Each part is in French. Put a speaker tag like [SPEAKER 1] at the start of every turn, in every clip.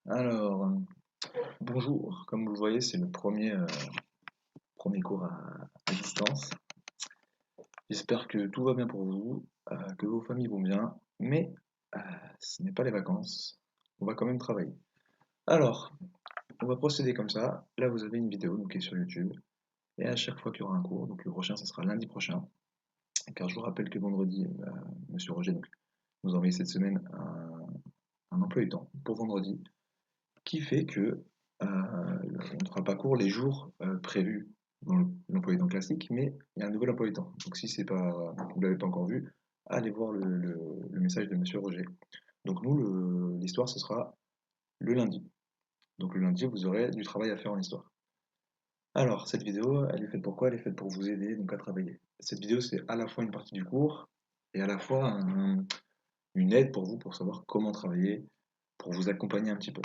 [SPEAKER 1] Alors, bonjour. Comme vous le voyez, c'est le premier cours à distance. J'espère que tout va bien pour vous, que vos familles vont bien, mais euh, ce n'est pas les vacances. On va quand même travailler. Alors, on va procéder comme ça. Là, vous avez une vidéo donc, qui est sur YouTube. Et à chaque fois qu'il y aura un cours, donc le prochain, ce sera lundi prochain. Car je vous rappelle que vendredi, Monsieur Roger donc, nous a envoyé cette semaine un emploi du temps pour vendredi, qui fait que on ne fera pas cours les jours prévus dans l'emploi du temps classique, mais il y a un nouvel emploi du temps. Donc si c'est pas, vous ne l'avez pas encore vu, allez voir le message de Monsieur Roger. Donc nous, l'histoire, ce sera le lundi. Donc le lundi, vous aurez du travail à faire en histoire. Alors, cette vidéo, elle est faite pour quoi? Elle est faite pour vous aider donc à travailler. Cette vidéo, c'est à la fois une partie du cours et à la fois une aide pour vous pour savoir comment travailler, pour vous accompagner un petit peu.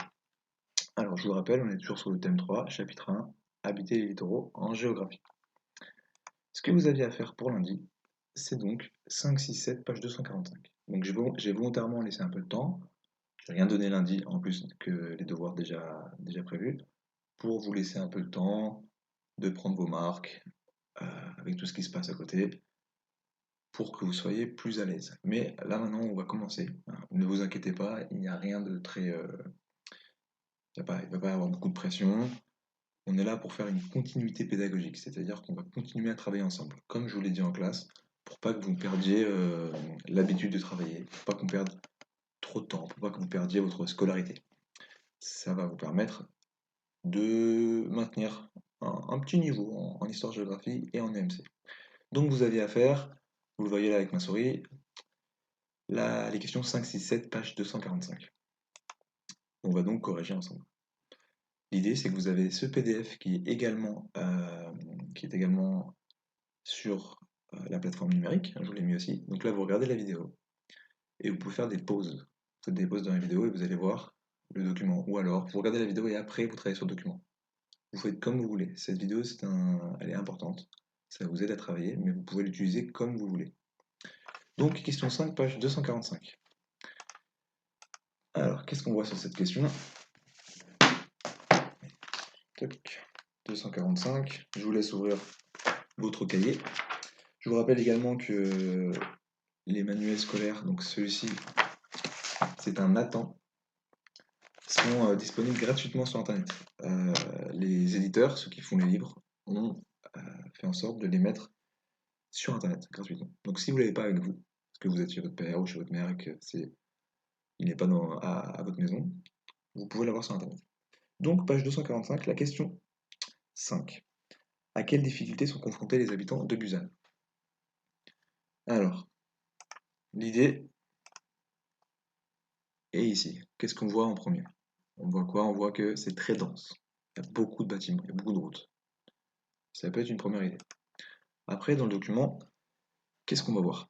[SPEAKER 1] Alors, je vous rappelle, on est toujours sur le thème 3, chapitre 1, habiter les littoraux en géographie. Ce que vous aviez à faire pour lundi, c'est donc 5, 6, 7, page 245. Donc, j'ai volontairement laissé un peu de temps. Je n'ai rien donné lundi, en plus que les devoirs déjà prévus, pour vous laisser un peu de temps de prendre vos marques, avec tout ce qui se passe à côté, pour que vous soyez plus à l'aise. Mais là, maintenant, on va commencer, hein. Ne vous inquiétez pas, il n'y a rien de très... il ne va pas y avoir beaucoup de pression. On est là pour faire une continuité pédagogique, c'est-à-dire qu'on va continuer à travailler ensemble, comme je vous l'ai dit en classe, pour pas que vous perdiez l'habitude de travailler, pour pas qu'on perde trop de temps, pour pas que vous perdiez votre scolarité. Ça va vous permettre de maintenir un petit niveau en histoire-géographie et en EMC. Donc vous aviez à faire, vous le voyez là avec ma souris, les questions 5, 6, 7, page 245. On va donc corriger ensemble. L'idée, c'est que vous avez ce PDF qui est également sur la plateforme numérique, je vous l'ai mis aussi. Donc là, vous regardez la vidéo et vous pouvez faire des pauses. Vous faites des pauses dans la vidéo et vous allez voir le document. Ou alors, vous regardez la vidéo et après, vous travaillez sur le document. Vous faites comme vous voulez. Cette vidéo, elle est importante. Ça vous aide à travailler, mais vous pouvez l'utiliser comme vous voulez. Donc, question 5, page 245. Alors, qu'est-ce qu'on voit sur cette question? Tac, 245. Je vous laisse ouvrir votre cahier. Je vous rappelle également que les manuels scolaires, donc celui-ci, c'est un Nathan, sont disponibles gratuitement sur Internet. Les éditeurs, ceux qui font les livres, ont fait en sorte de les mettre sur Internet gratuitement. Donc si vous ne l'avez pas avec vous, parce que vous êtes chez votre père ou chez votre mère et que il n'est pas à votre maison, vous pouvez l'avoir sur Internet. Donc page 245, la question 5. À quelles difficultés sont confrontés les habitants de Busan? Alors, l'idée est ici. Qu'est-ce qu'on voit en premier? On voit quoi? On voit que c'est très dense. Il y a beaucoup de bâtiments, il y a beaucoup de routes. Ça peut être une première idée. Après, dans le document, qu'est-ce qu'on va voir?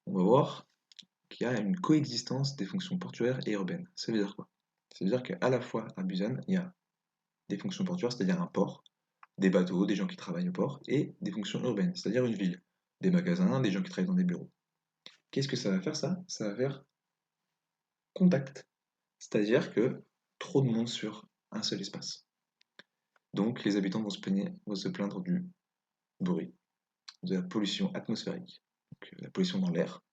[SPEAKER 1] On va voir qu'il y a une coexistence des fonctions portuaires et urbaines. Ça veut dire quoi? Ça veut dire qu'à la fois à Busan, il y a des fonctions portuaires, c'est-à-dire un port, des bateaux, des gens qui travaillent au port, et des fonctions urbaines, c'est-à-dire une ville, des magasins, des gens qui travaillent dans des bureaux. Qu'est-ce que ça va faire ça? Ça va faire contact, c'est-à-dire que trop de monde sur un seul espace. Donc les habitants vont se plaindre du bruit, de la pollution atmosphérique, donc, la pollution dans l'air,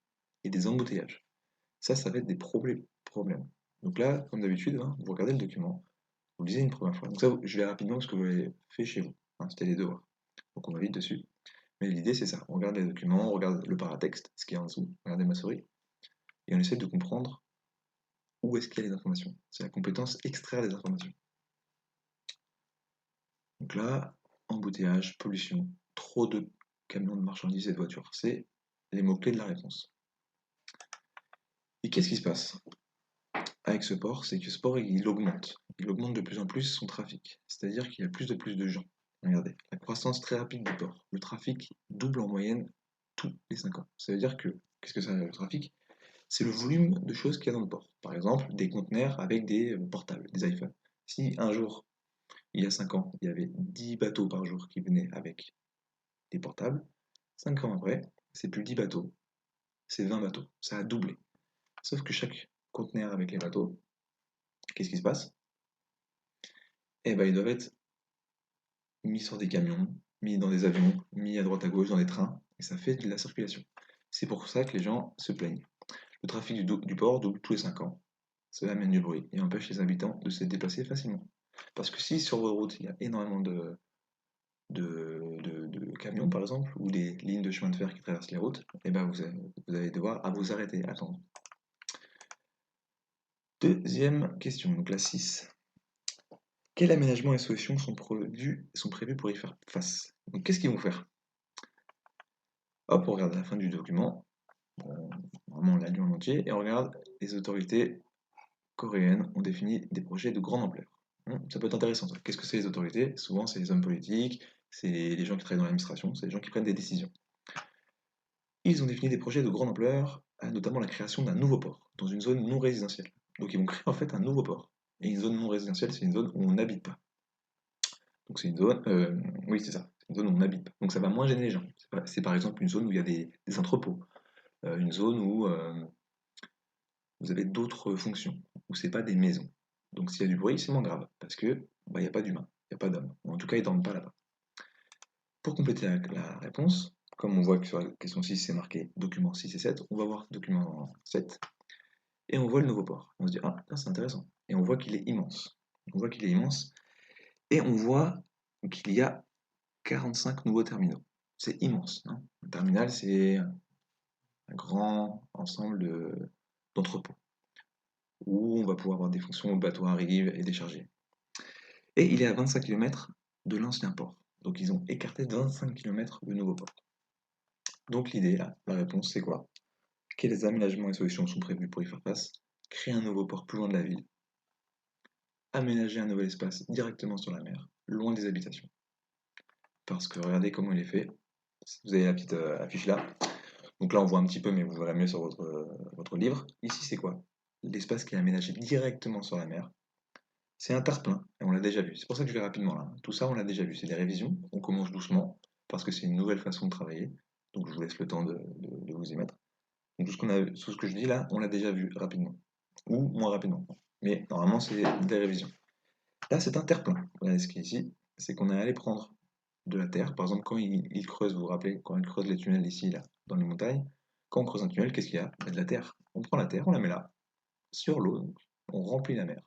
[SPEAKER 1] et des embouteillages. Ça va être des problèmes. Donc là, comme d'habitude, hein, vous regardez le document, vous le lisez une première fois. Donc ça, je vais rapidement parce que vous l'avez fait chez vous, hein, c'était les devoirs. Donc on va vite dessus. Mais l'idée, c'est ça. On regarde les documents, on regarde le paratexte, ce qui est en dessous, regardez ma souris, et on essaie de comprendre où est-ce qu'il y a les informations. C'est la compétence extraire des informations. Donc là, embouteillage, pollution, trop de camions de marchandises et de voitures. C'est les mots-clés de la réponse. Et qu'est-ce qui se passe avec ce port? C'est que ce port, il augmente. Il augmente de plus en plus son trafic. C'est-à-dire qu'il y a de plus de gens. Regardez, la croissance très rapide du port. Le trafic double en moyenne tous les 5 ans. Ça veut dire que, qu'est-ce que c'est le trafic? C'est le volume de choses qu'il y a dans le port. Par exemple, des conteneurs avec des portables, des iPhones. Si un jour, il y a 5 ans, il y avait 10 bateaux par jour qui venaient avec des portables, 5 ans après, c'est plus 10 bateaux, c'est 20 bateaux. Ça a doublé. Sauf que chaque conteneur avec les bateaux, qu'est-ce qui se passe? Eh ben, ils doivent être mis sur des camions, mis dans des avions, mis à droite à gauche dans des trains, et ça fait de la circulation. C'est pour ça que les gens se plaignent. Le trafic du port double tous les 5 ans. Cela amène du bruit et empêche les habitants de se déplacer facilement. Parce que si sur vos routes il y a énormément de camions par exemple, ou des lignes de chemin de fer qui traversent les routes, et ben vous allez devoir vous arrêter, attendre. Deuxième question, donc la 6. Quels aménagements et solutions sont prévus pour y faire face? Donc qu'est-ce qu'ils vont faire? Hop, on regarde la fin du document. Normalement, on l'a lu en entier. Et on regarde les autorités coréennes ont défini des projets de grande ampleur. Ça peut être intéressant. Qu'est-ce que c'est les autorités? Souvent, c'est les hommes politiques, c'est les gens qui travaillent dans l'administration, c'est les gens qui prennent des décisions. Ils ont défini des projets de grande ampleur, notamment la création d'un nouveau port, dans une zone non résidentielle. Donc ils vont créer en fait un nouveau port. Et une zone non résidentielle, c'est une zone où on n'habite pas. Donc c'est une zone, oui c'est ça, c'est une zone où on n'habite pas. Donc ça va moins gêner les gens. C'est par exemple une zone où il y a des entrepôts, une zone où vous avez d'autres fonctions, où c'est pas des maisons. Donc s'il y a du bruit, c'est moins grave, parce que il n'y a pas d'humains, il n'y a pas d'hommes. En tout cas, ils dorment pas là-bas. Pour compléter la réponse, comme on voit que sur la question 6, c'est marqué documents 6 et 7, on va voir document 7, et on voit le nouveau port. On se dit, ah, c'est intéressant. Et on voit qu'il est immense. On voit qu'il est immense, et on voit qu'il y a 45 nouveaux terminaux. C'est immense. Hein. Un terminal, c'est un grand ensemble d'entrepôts où on va pouvoir avoir des fonctions où le bateau arrive et décharger. Et il est à 25 km de l'ancien port. Donc ils ont écarté de 25 km le nouveau port. Donc l'idée, là, la réponse, c'est quoi? Quels aménagements et solutions sont prévus pour y faire face? Créer un nouveau port plus loin de la ville. Aménager un nouvel espace directement sur la mer, loin des habitations. Parce que regardez comment il est fait. Vous avez la petite affiche là. Donc là, on voit un petit peu, mais vous verrez mieux sur votre livre. Ici, c'est quoi? L'espace qui est aménagé directement sur la mer. C'est un terre-plein, et on l'a déjà vu. C'est pour ça que je vais rapidement là. Tout ça, on l'a déjà vu. C'est des révisions. On commence doucement, parce que c'est une nouvelle façon de travailler. Donc je vous laisse le temps de vous y mettre. Donc tout ce que je dis là, on l'a déjà vu rapidement. Ou moins rapidement. Mais normalement, c'est des révisions. Là, c'est un terre-plein. Regardez ce qui est ici. C'est qu'on est allé prendre de la terre. Par exemple, quand il creuse, vous vous rappelez, quand il creuse les tunnels ici, là, dans les montagnes, quand on creuse un tunnel, qu'est-ce qu'il y a? Il y a de la terre. On prend la terre, on la met là, sur l'eau, donc on remplit la mer.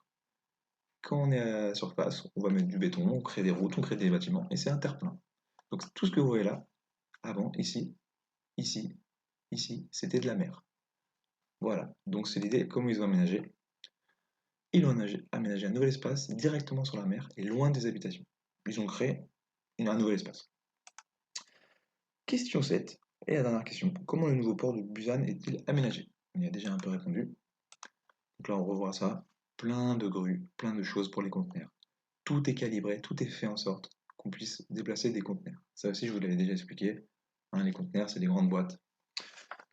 [SPEAKER 1] Quand on est à la surface, on va mettre du béton, on crée des routes, on crée des bâtiments, et c'est un terre-plein. Donc tout ce que vous voyez là, avant, ici, ici, ici, c'était de la mer. Voilà, donc c'est l'idée, comment ils ont aménagé. Ils ont aménagé un nouvel espace directement sur la mer et loin des habitations. Ils ont créé un nouvel espace. Question 7, et la dernière question. Comment le nouveau port de Busan est-il aménagé? On y a déjà un peu répondu. Donc là, on revoit ça. Plein de grues, plein de choses pour les conteneurs. Tout est calibré, tout est fait en sorte qu'on puisse déplacer des conteneurs. Ça aussi, je vous l'avais déjà expliqué. Hein, les conteneurs, c'est des grandes boîtes.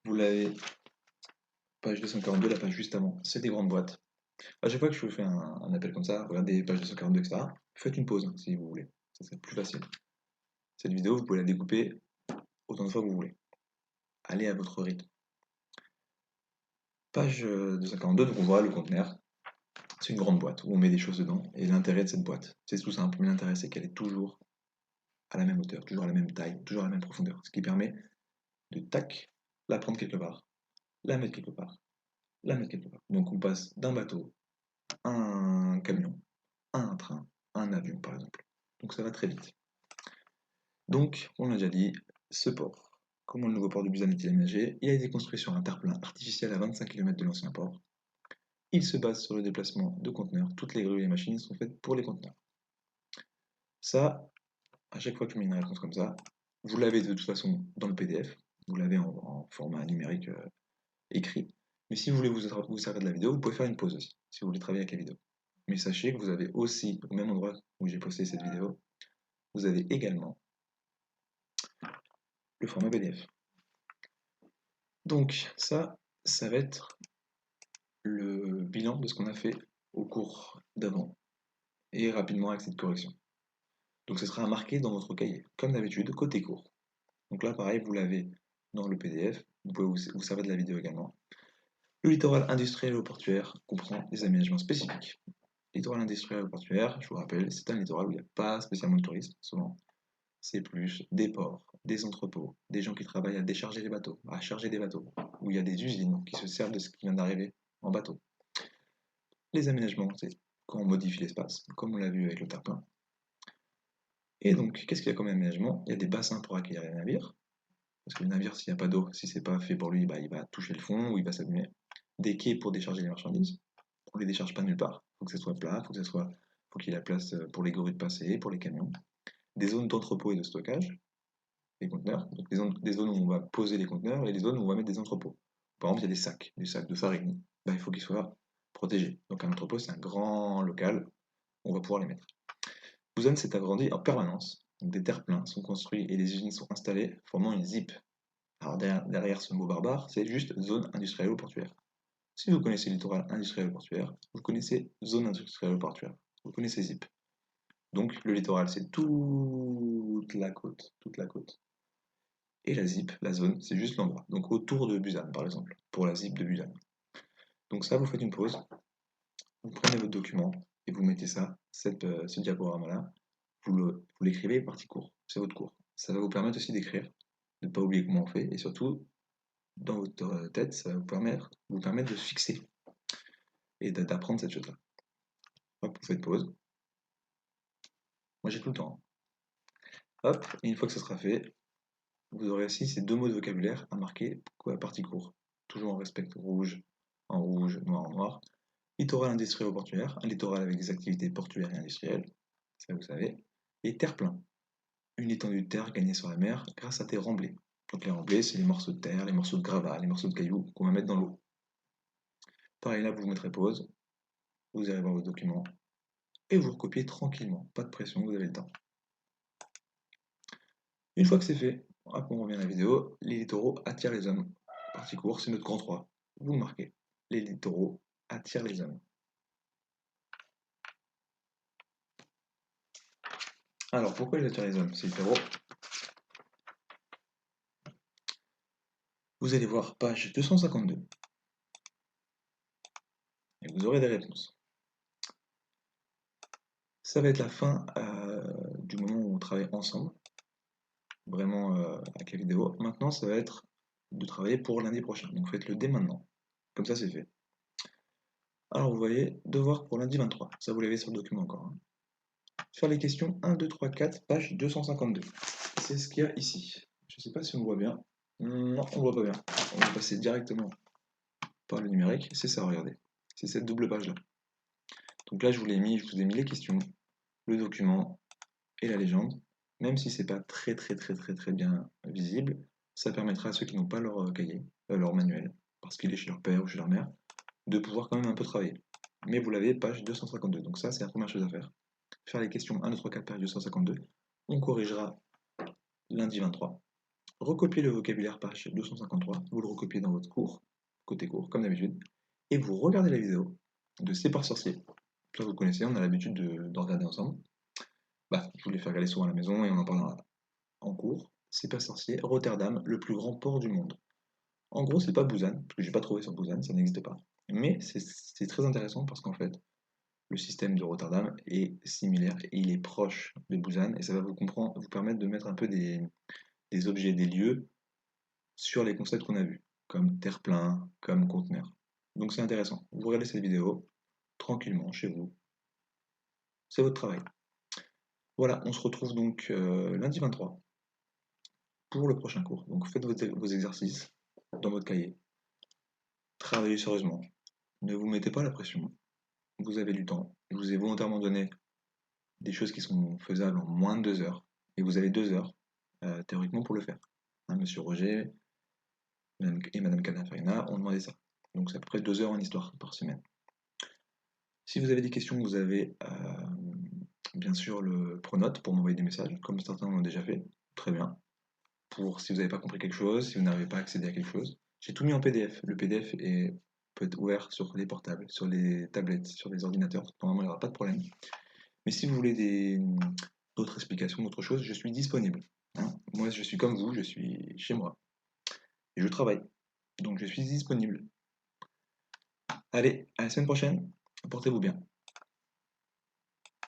[SPEAKER 1] Vous l'avez, page 242, la page juste avant, c'est des grandes boîtes. À chaque fois que je vous fais un appel comme ça, regardez page 242, etc., faites une pause hein, si vous voulez. Ça serait plus facile. Cette vidéo, vous pouvez la découper autant de fois que vous voulez. Allez à votre rythme. Page 242, donc on voit le conteneur. C'est une grande boîte où on met des choses dedans. Et l'intérêt de cette boîte, c'est tout simple. Mais l'intérêt, c'est qu'elle est toujours à la même hauteur, toujours à la même taille, toujours à la même profondeur. Ce qui permet de tac, la prendre quelque part, la mettre quelque part, la mettre quelque part. Donc on passe d'un bateau à un camion, à un train, à un avion par exemple. Donc ça va très vite. Donc, on l'a déjà dit, ce port, comment le nouveau port de Busan est-il aménagé? Il a été construit sur un terre-plein artificiel à 25 km de l'ancien port. Il se base sur le déplacement de conteneurs. Toutes les grues et les machines sont faites pour les conteneurs. Ça, à chaque fois que je mets une réponse comme ça, vous l'avez de toute façon dans le PDF, vous l'avez en format numérique écrit. Mais si vous voulez vous servir de la vidéo, vous pouvez faire une pause aussi, si vous voulez travailler avec la vidéo. Mais sachez que vous avez aussi, au même endroit où j'ai posté cette vidéo, vous avez également le format PDF. Donc ça va être le bilan de ce qu'on a fait au cours d'avant, et rapidement avec cette correction. Donc ce sera marqué dans votre cahier, comme d'habitude, côté cours. Donc là, pareil, vous l'avez dans le PDF, vous pouvez vous servir de la vidéo également. Le littoral industriel ou portuaire comprend des aménagements spécifiques. littoral industriel ou portuaire, je vous rappelle, c'est un littoral où il n'y a pas spécialement de touristes, souvent. C'est plus des ports, des entrepôts, des gens qui travaillent à décharger les bateaux, à charger des bateaux, où il y a des usines qui se servent de ce qui vient d'arriver en bateau. Les aménagements, c'est quand on modifie l'espace, comme on l'a vu avec le terre-plein. Et donc, qu'est-ce qu'il y a comme aménagement? Il y a des bassins pour accueillir les navires, parce que le navire, s'il n'y a pas d'eau, si c'est pas fait pour lui, bah, il va toucher le fond ou il va s'abîmer. Des quais pour décharger les marchandises. On les décharge pas nulle part. Il faut que ce soit plat, faut qu'il y ait la place pour les grues de passer, pour les camions. Des zones d'entrepôt et de stockage, les conteneurs. Donc des zones où on va poser les conteneurs et des zones où on va mettre des entrepôts. Par exemple, il y a des sacs de farine. Bah, il faut qu'ils soient protégés. Donc un entrepôt, c'est un grand local, on va pouvoir les mettre. Busan s'est agrandi en permanence. Donc des terre-pleins sont construits et les usines sont installées, formant une ZIP. Alors derrière ce mot barbare, c'est juste zone industrielle ou portuaire. Si vous connaissez littoral industriel ou portuaire, vous connaissez zone industrielle ou portuaire. Vous connaissez ZIP. Donc le littoral, c'est toute la côte, toute la côte. Et la ZIP, la zone, c'est juste l'endroit. Donc autour de Busan, par exemple, pour la ZIP de Busan. Donc ça, vous faites une pause, vous prenez votre document et vous mettez ça, ce diaporama-là, vous l'écrivez partie cours, c'est votre cours. Ça va vous permettre aussi d'écrire, de ne pas oublier comment on fait, et surtout, dans votre tête, ça va vous permettre de se fixer et d'apprendre cette chose-là. Hop, vous faites pause. Moi j'ai tout le temps. Hop, et une fois que ce sera fait, vous aurez aussi ces deux mots de vocabulaire à marquer partie cours. Toujours en respect rouge, noir en noir. Littoral industriel ou portuaire, un littoral avec des activités portuaires et industrielles, ça vous savez. Et terre-plein, une étendue de terre gagnée sur la mer grâce à des remblais. Donc les remblais, c'est les morceaux de terre, les morceaux de gravat, les morceaux de cailloux qu'on va mettre dans l'eau. Pareil là, vous mettrez pause, vous allez voir vos documents, et vous recopiez tranquillement, pas de pression, vous avez le temps. Une fois que c'est fait, hop, on revient à la vidéo, les littoraux attirent les hommes. Partie court, c'est notre grand 3. Vous le marquez. Les littoraux attirent les hommes. Alors, pourquoi ils attirent les hommes, ces littoraux? Vous allez voir page 252. Et vous aurez des réponses. Ça va être la fin du moment où on travaille ensemble, vraiment avec la vidéo. Maintenant, ça va être de travailler pour lundi prochain. Donc faites-le dès maintenant. Comme ça, c'est fait. Alors, vous voyez, devoir pour lundi 23. Ça, vous l'avez sur le document encore. Hein. Faire les questions 1, 2, 3, 4, page 252. C'est ce qu'il y a ici. Je ne sais pas si on voit bien. Non, on ne voit pas bien. On va passer directement par le numérique. C'est ça, regardez. C'est cette double page-là. Donc là, je vous ai mis les questions, le document et la légende. Même si c'est pas très bien visible, ça permettra à ceux qui n'ont pas leur cahier, leur manuel, parce qu'il est chez leur père ou chez leur mère, de pouvoir quand même un peu travailler. Mais vous l'avez page 252. Donc ça, c'est la première chose à faire. Faire les questions 1, 2, 3, 4, page 252. On corrigera lundi 23. Recopiez le vocabulaire page 253. Vous le recopiez dans votre cours, côté cours, comme d'habitude. Et vous regardez la vidéo de C'est par sorcier. Ça, vous connaissez, on a l'habitude de regarder ensemble. Bah, je vous les fais regarder souvent à la maison et on en parlera en cours. C'est pas sorcier, Rotterdam, le plus grand port du monde. En gros, c'est pas Busan, parce que j'ai pas trouvé sur Busan, ça n'existe pas. Mais c'est très intéressant parce qu'en fait, le système de Rotterdam est similaire et il est proche de Busan et ça va vous permettre de mettre un peu des objets, des lieux sur les concepts qu'on a vus, comme terre-plein, comme conteneur. Donc c'est intéressant. Vous regardez cette vidéo tranquillement chez vous. C'est votre travail. Voilà, on se retrouve donc lundi 23 pour le prochain cours. Donc faites vos exercices dans votre cahier. Travaillez sérieusement. Ne vous mettez pas la pression. Vous avez du temps. Je vous ai volontairement donné des choses qui sont faisables en moins de 2 heures. Et vous avez 2 heures, théoriquement, pour le faire. Hein, Monsieur Roger et Madame Canafarina ont demandé ça. Donc c'est à peu près 2 heures en histoire par semaine. Si vous avez des questions, vous avez bien sûr le Pronote pour m'envoyer des messages, comme certains l'ont déjà fait. Très bien. Pour si vous n'avez pas compris quelque chose, si vous n'arrivez pas à accéder à quelque chose. J'ai tout mis en PDF. Le PDF peut être ouvert sur les portables, sur les tablettes, sur les ordinateurs. Normalement, il n'y aura pas de problème. Mais si vous voulez d'autres explications, d'autres choses, je suis disponible. Hein. Moi, je suis comme vous, je suis chez moi. Et je travaille. Donc, je suis disponible. Allez, à la semaine prochaine. Portez-vous bien.